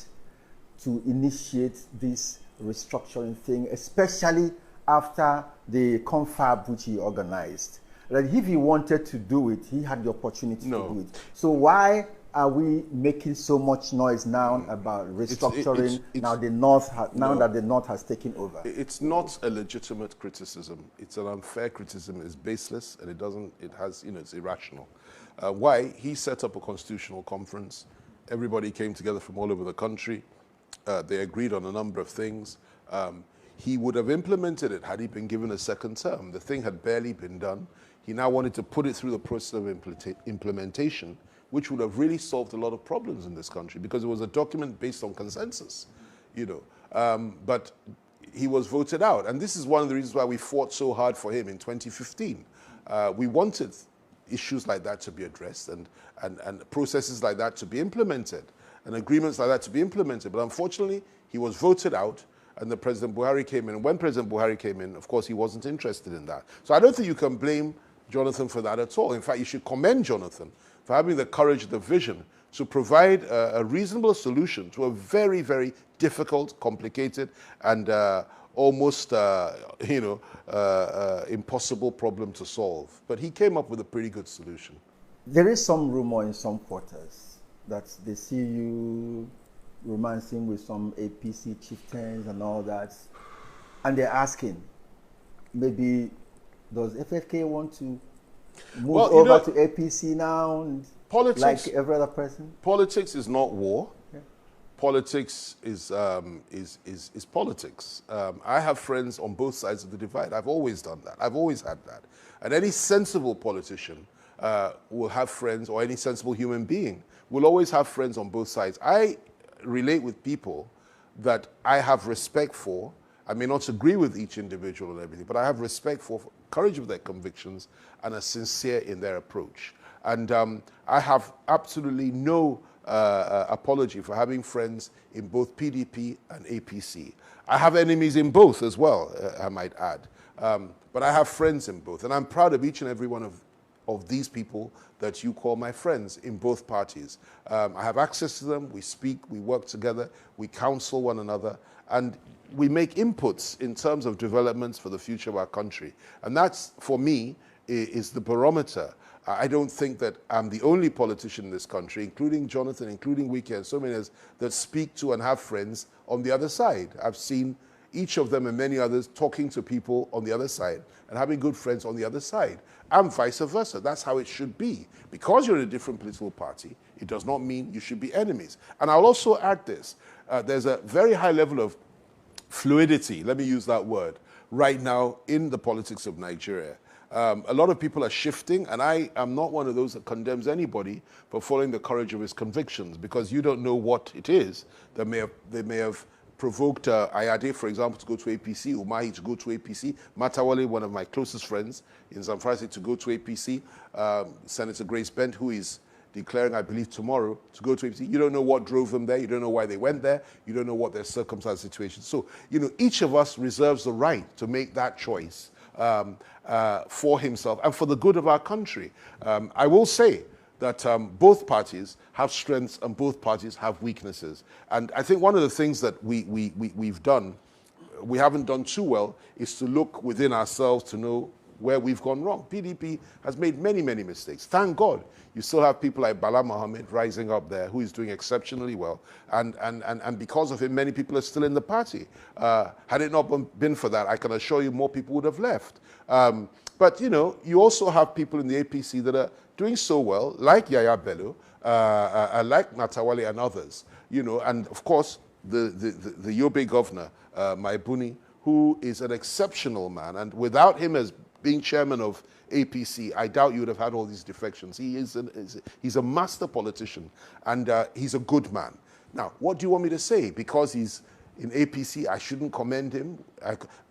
to initiate this restructuring thing, especially after the confab which he organized. That if he wanted to do it, he had the opportunity to do it. So why are we making so much noise now about restructuring that the North has taken over? It's not a legitimate criticism. It's an unfair criticism. It's baseless, and it's irrational. Why? He set up a constitutional conference. Everybody came together from all over the country. They agreed on a number of things. He would have implemented it had he been given a second term. The thing had barely been done. He now wanted to put it through the process of implementation, which would have really solved a lot of problems in this country because it was a document based on consensus, you know. But he was voted out. And this is one of the reasons why we fought so hard for him in 2015. We wanted issues like that to be addressed and processes like that to be implemented and agreements like that to be implemented. But unfortunately, he was voted out and the President Buhari came in. And when President Buhari came in, of course, he wasn't interested in that. So I don't think you can blame Jonathan for that at all. In fact, you should commend Jonathan for having the courage, the vision to provide a reasonable solution to a very, very difficult, complicated, and almost, impossible problem to solve. But he came up with a pretty good solution. There is some rumor in some quarters that they see you romancing with some APC chieftains and all that. And they're asking, maybe, does FFK want to move over to APC now, and like every other person? Politics is not war. Yeah. Politics is politics. I have friends on both sides of the divide. I've always done that. I've always had that. And any sensible politician will have friends, or any sensible human being will always have friends on both sides. I relate with people that I have respect for. I may not agree with each individual and everything, but I have respect for courage of their convictions and are sincere in their approach. And I have absolutely no apology for having friends in both PDP and APC. I have enemies in both as well, I might add. But I have friends in both. And I'm proud of each and every one of these people that you call my friends in both parties. I have access to them, we speak, we work together, we counsel one another, and we make inputs in terms of developments for the future of our country. And that's, for me, is the barometer. I don't think that I'm the only politician in this country, including Jonathan, including Wike, and so many others, that speak to and have friends on the other side. I've seen each of them and many others talking to people on the other side and having good friends on the other side, and vice versa. That's how it should be. Because you're in a different political party, it does not mean you should be enemies. And I'll also add this. There's a very high level of fluidity, let me use that word, right now in the politics of Nigeria. A lot of people are shifting, and I am not one of those that condemns anybody for following the courage of his convictions, because you don't know what it is that they may have provoked Ayade, for example, to go to APC, Umahi to go to APC, Matawale, one of my closest friends in Zamfara, to go to APC, Senator Grace Bent, who is declaring, I believe, tomorrow to go to APC. You don't know what drove them there. You don't know why they went there. You don't know what their circumstance situation. So, each of us reserves the right to make that choice for himself and for the good of our country. I will say that both parties have strengths and both parties have weaknesses. And I think one of the things that we've done, we haven't done too well, is to look within ourselves to know where we've gone wrong. PDP has made many, many mistakes. Thank God you still have people like Bala Mohammed rising up there, who is doing exceptionally well. And because of him, many people are still in the party. Had it not been for that, I can assure you more people would have left. But, you also have people in the APC that are doing so well, like Yaya Bello, like Matawale and others. And of course, the Yobe governor, Maibuni, who is an exceptional man. And without him as being chairman of APC, I doubt you would have had all these defections. He's a master politician, and he's a good man. Now, what do you want me to say? Because he's in APC, I shouldn't commend him.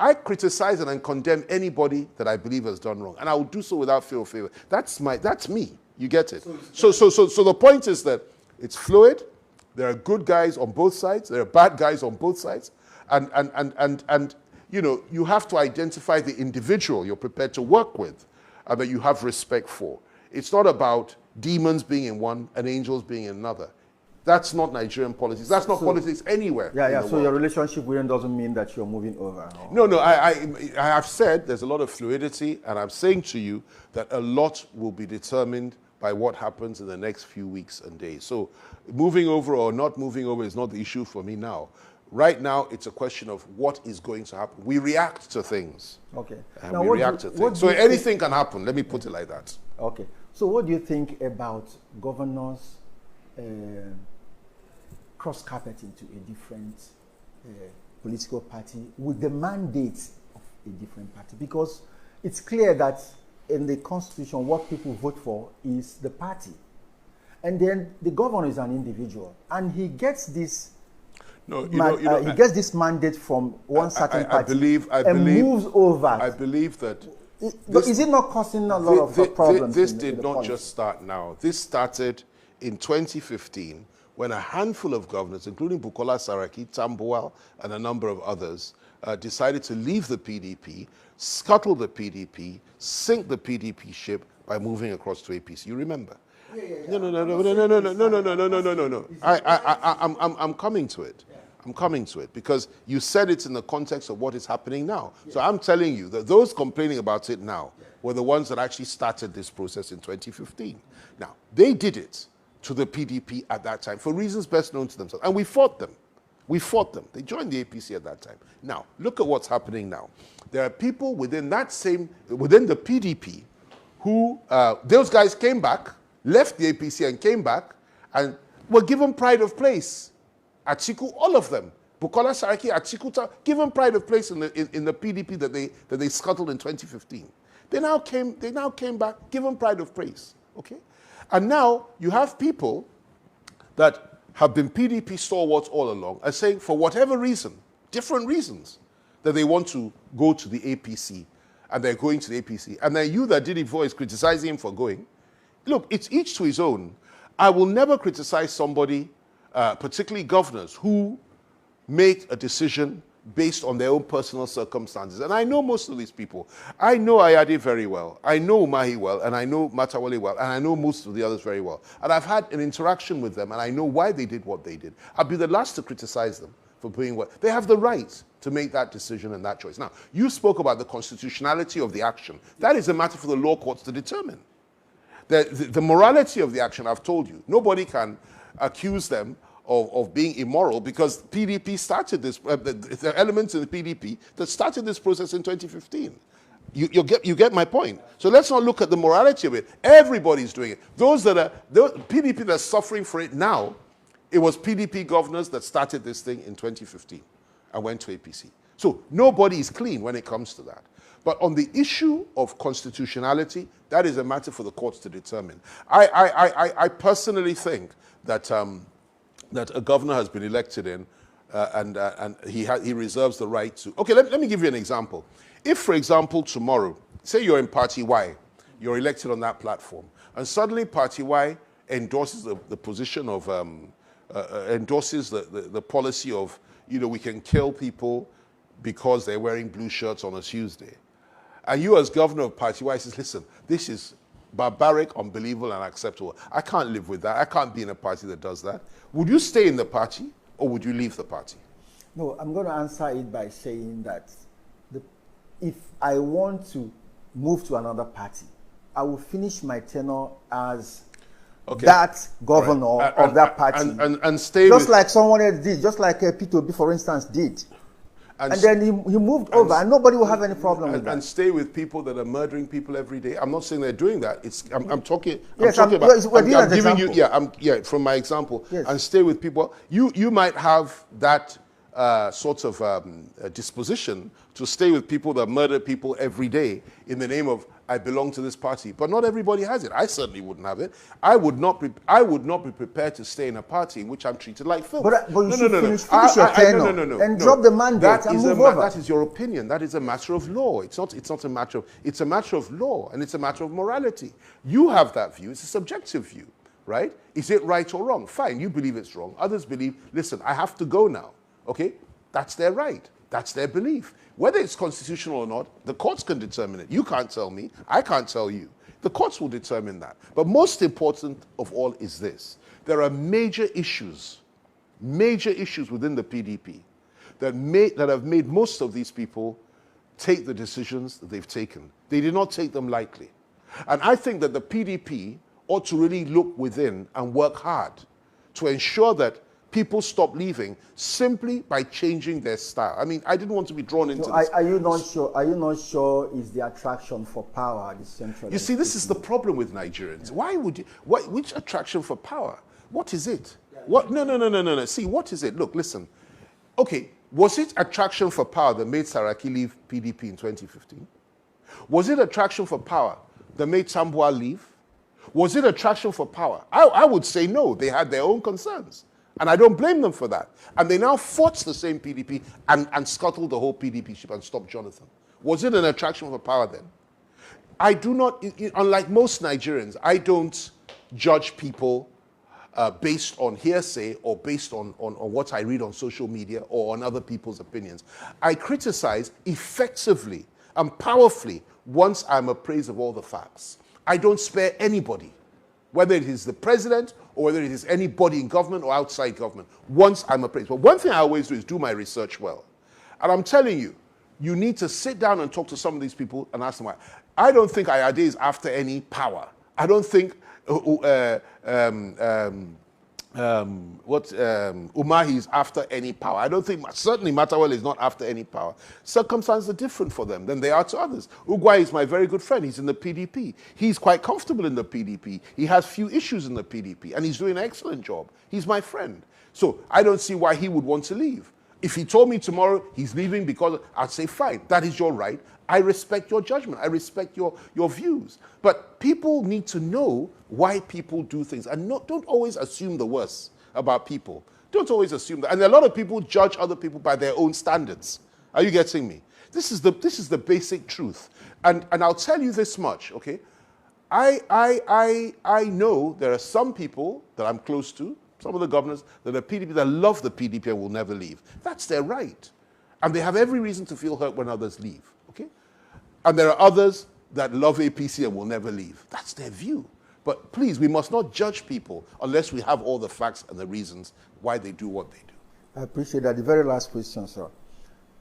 I criticize and condemn anybody that I believe has done wrong, and I will do so without fear or favor. That's me. You get it? So the point is that it's fluid. There are good guys on both sides. There are bad guys on both sides, and you have to identify the individual you're prepared to work with and that you have respect for. It's not about demons being in one and angels being in another. That's not Nigerian politics. That's not politics anywhere. Yeah. So your relationship with him doesn't mean that you're moving over. No. I have said there's a lot of fluidity, and I'm saying to you that a lot will be determined by what happens in the next few weeks and days. So moving over or not moving over is not the issue for me now. Right now, it's a question of what is going to happen. We react to things. Okay. Now, we react to things. So anything can happen. Let me put it like that. Okay. So what do you think about governors cross-carpet into a different political party with the mandate of a different party, because it's clear that in the constitution what people vote for is the party, and then the governor is an individual and he gets this he gets this mandate from one certain party and moves over. I believe that is it not causing a lot of problems? This did not just start now. This started in 2015 when a handful of governors, including Bukola Saraki, Tambuwal, and a number of others, decided to leave the PDP, scuttle the PDP, sink the PDP ship by moving across to APC. You remember? No. I'm coming to it. I'm coming to it because you said it's in the context of what is happening now. So I'm telling you that those complaining about it now were the ones that actually started this process in 2015. Now, they did it to the PDP at that time for reasons best known to themselves. And we fought them. We fought them. They joined the APC at that time. Now, look at what's happening now. There are people within the PDP who, those guys came back, left the APC and came back and were given pride of place. Atiku, all of them. Bukola Saraki, Atiku, given pride of place in the PDP that they scuttled in 2015. They now came back, given pride of place. Okay? And now you have people that have been PDP stalwarts all along are saying for whatever reason, different reasons, that they want to go to the APC, and they're going to the APC. And then you that did it before is criticizing him for going. Look, it's each to his own. I will never criticize somebody, particularly governors, who make a decision based on their own personal circumstances. And I know most of these people. I know Ayade very well. I know Umahi well, and I know Matawale well, and I know most of the others very well. And I've had an interaction with them, and I know why they did what they did. I'll be the last to criticize them for doing what. They have the right to make that decision and that choice. Now, you spoke about the constitutionality of the action. That is a matter for the law courts to determine. The morality of the action, I've told you. Nobody can accuse them of being immoral because PDP started this, the elements in the PDP that started this process in 2015. You get my point. So let's not look at the morality of it. Everybody's doing it. Those PDP that are suffering for it now, it was PDP governors that started this thing in 2015 and went to APC. So nobody is clean when it comes to that. But on the issue of constitutionality, that is a matter for the courts to determine. I personally think that that a governor has been elected in, and he reserves the right to. Okay, let me give you an example. If, for example, tomorrow, say you're in Party Y, you're elected on that platform, and suddenly Party Y endorses the position of endorses the policy of, we can kill people because they're wearing blue shirts on a Tuesday. And you as governor of Party Y says, listen, this is barbaric, unbelievable, and unacceptable. I can't live with that. I can't be in a party that does that. Would you stay in the party or would you leave the party? No, I'm going to answer it by saying that if I want to move to another party, I will finish my tenure as that governor of that party. And stay just like someone else did, just like P2B, for instance, did. And then he moved over, and nobody will have any problem with that. And stay with people that are murdering people every day. I'm not saying they're doing that. I'm talking. I'm giving you. From my example. Yes. And stay with people. You might have that sort of disposition to stay with people that murder people every day in the name of I belong to this party. But not everybody has it. I certainly wouldn't have it. I would not be prepared to stay in a party in which I'm treated like filth. But you should finish your tenure and drop the mandate and move over. That is your opinion. That is a matter of law. It's a matter of law, and it's a matter of morality. You have that view. It's a subjective view, right? Is it right or wrong? Fine, you believe it's wrong. Others believe, listen, I have to go now. Okay? That's their right. That's their belief. Whether it's constitutional or not, the courts can determine it. You can't tell me. I can't tell you. The courts will determine that. But most important of all is this. There are major issues within the PDP that have made most of these people take the decisions that they've taken. They did not take them lightly. And I think that the PDP ought to really look within and work hard to ensure that people stop leaving simply by changing their style. I mean, I didn't want to be drawn into this. Are you not sure is the attraction for power the central? You see, this is the problem with Nigerians. Why would you? Which attraction for power? What is it? Yeah. What? No. See, what is it? Look, listen. Okay, was it attraction for power that made Saraki leave PDP in 2015? Was it attraction for power that made Tambua leave? Was it attraction for power? I would say no. They had their own concerns. And I don't blame them for that. And they now fought the same PDP and scuttled the whole PDP ship and stopped Jonathan. Was it an attraction for power then? I do not, unlike most Nigerians, I don't judge people based on hearsay or based on what I read on social media or on other people's opinions. I criticize effectively and powerfully once I'm appraised of all the facts. I don't spare anybody, whether it is the president or whether it is anybody in government or outside government, once I'm appraised. But one thing I always do is do my research well. And I'm telling you, you need to sit down and talk to some of these people and ask them why. I don't think Ayade is after any power. I don't think Umahi is after any power. I don't think, certainly Matawale is not after any power. Circumstances are different for them than they are to others. Ugwai is my very good friend. He's in the PDP. He's quite comfortable in the PDP. He has few issues in the PDP, and he's doing an excellent job. He's my friend. So I don't see why he would want to leave. If he told me tomorrow he's leaving because, I'd say, fine, that is your right. I respect your judgment. I respect your views. But people need to know why people do things. And don't always assume the worst about people. Don't always assume that. And a lot of people judge other people by their own standards. Are you getting me? This is the basic truth. And I'll tell you this much, okay? I know there are some people that I'm close to, some of the governors that are PDP, that love the PDP and will never leave. That's their right. And they have every reason to feel hurt when others leave, okay? And there are others that love APC and will never leave. That's their view. But please, we must not judge people unless we have all the facts and the reasons why they do what they do. I appreciate that. The very last question, sir.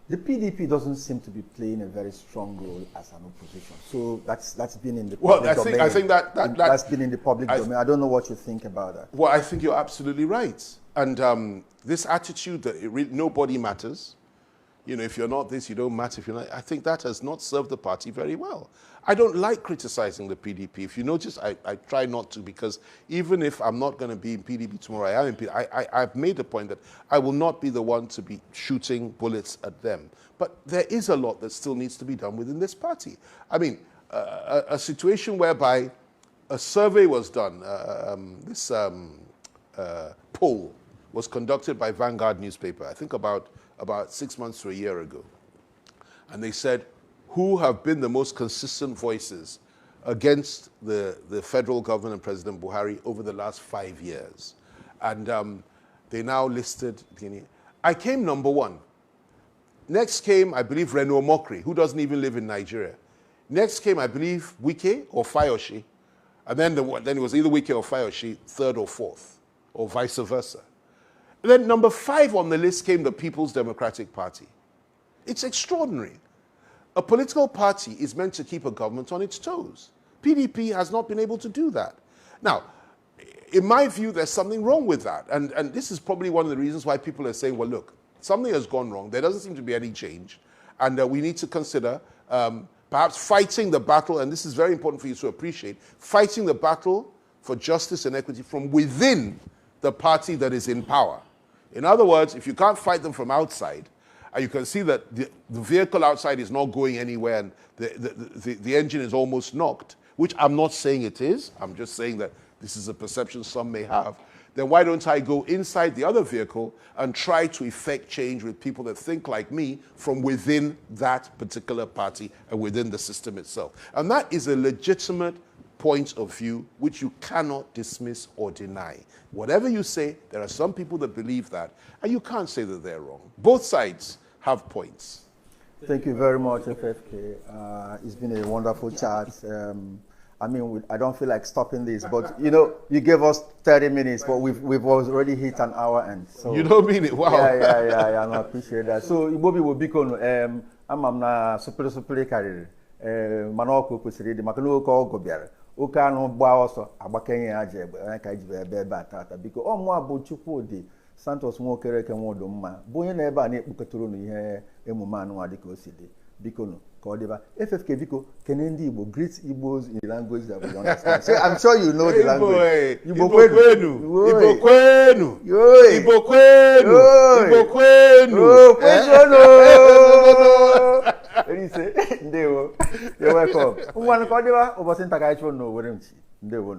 The PDP doesn't seem to be playing a very strong role as an opposition. So that's been in the public domain. I think that's been in the public domain. I don't know what you think about that. Well, I think you're absolutely right. And this attitude that nobody matters, you know, if you're not this, you don't matter. If you're not, I think that has not served the party very well. I don't like criticizing the PDP. If you notice, I try not to, because even if I'm not going to be in PDP tomorrow, I am in PDP. I've made a point that I will not be the one to be shooting bullets at them. But there is a lot that still needs to be done within this party. I mean, a situation whereby a survey was done, this poll was conducted by Vanguard newspaper, I think about 6 months to a year ago. And they said, who have been the most consistent voices against the federal government and President Buhari over the last 5 years? And they now listed, I came number one. Next came, I believe, Reno Mokri, who doesn't even live in Nigeria. Next came, I believe, Wike or Fayoshi. And then it was either Wike or Fayoshi, third or fourth, or vice versa. And then number 5 on the list came the People's Democratic Party. It's extraordinary. A political party is meant to keep a government on its toes. PDP has not been able to do that. Now, in my view, there's something wrong with that. And this is probably one of the reasons why people are saying, well, look, something has gone wrong. There doesn't seem to be any change. And we need to consider perhaps fighting the battle, and this is very important for you to appreciate, fighting the battle for justice and equity from within the party that is in power. In other words, if you can't fight them from outside, and you can see that the vehicle outside is not going anywhere and the engine is almost knocked, which I'm not saying it is, I'm just saying that this is a perception some may have, then why don't I go inside the other vehicle and try to effect change with people that think like me from within that particular party and within the system itself. And that is a legitimate point of view which you cannot dismiss or deny. Whatever you say, there are some people that believe that, and you can't say that they're wrong. Both sides have points. Thank you very much, FFK. It's been a wonderful chat. I mean, I don't feel like stopping this, but you know, you gave us 30 minutes, but we've already hit an hour end. So you don't mean it? Wow. Yeah, I appreciate that. So Ibobi will be on. I'm na super career. Manoko kusiri makano ko gobiara. Oka no gba oso agbakanye aje ka jibe ebe atata biko omo abochukwu di Santos nwokere ke nwodo mma bụ onye na ebe a na-ekpukọtụrụ n'ihe emume anụ adịka o si dị biko no Kodeba. FFK Viko, Kenendi Igbo, greet Igbos in the language that we understand. So I'm sure you know the language. Igbo kwenu. Igbo kwenu. Igbo kwenu. Igbo kwenu. What do you say? You're welcome. One Kodeba, over Santa Gaicho, no, where am I?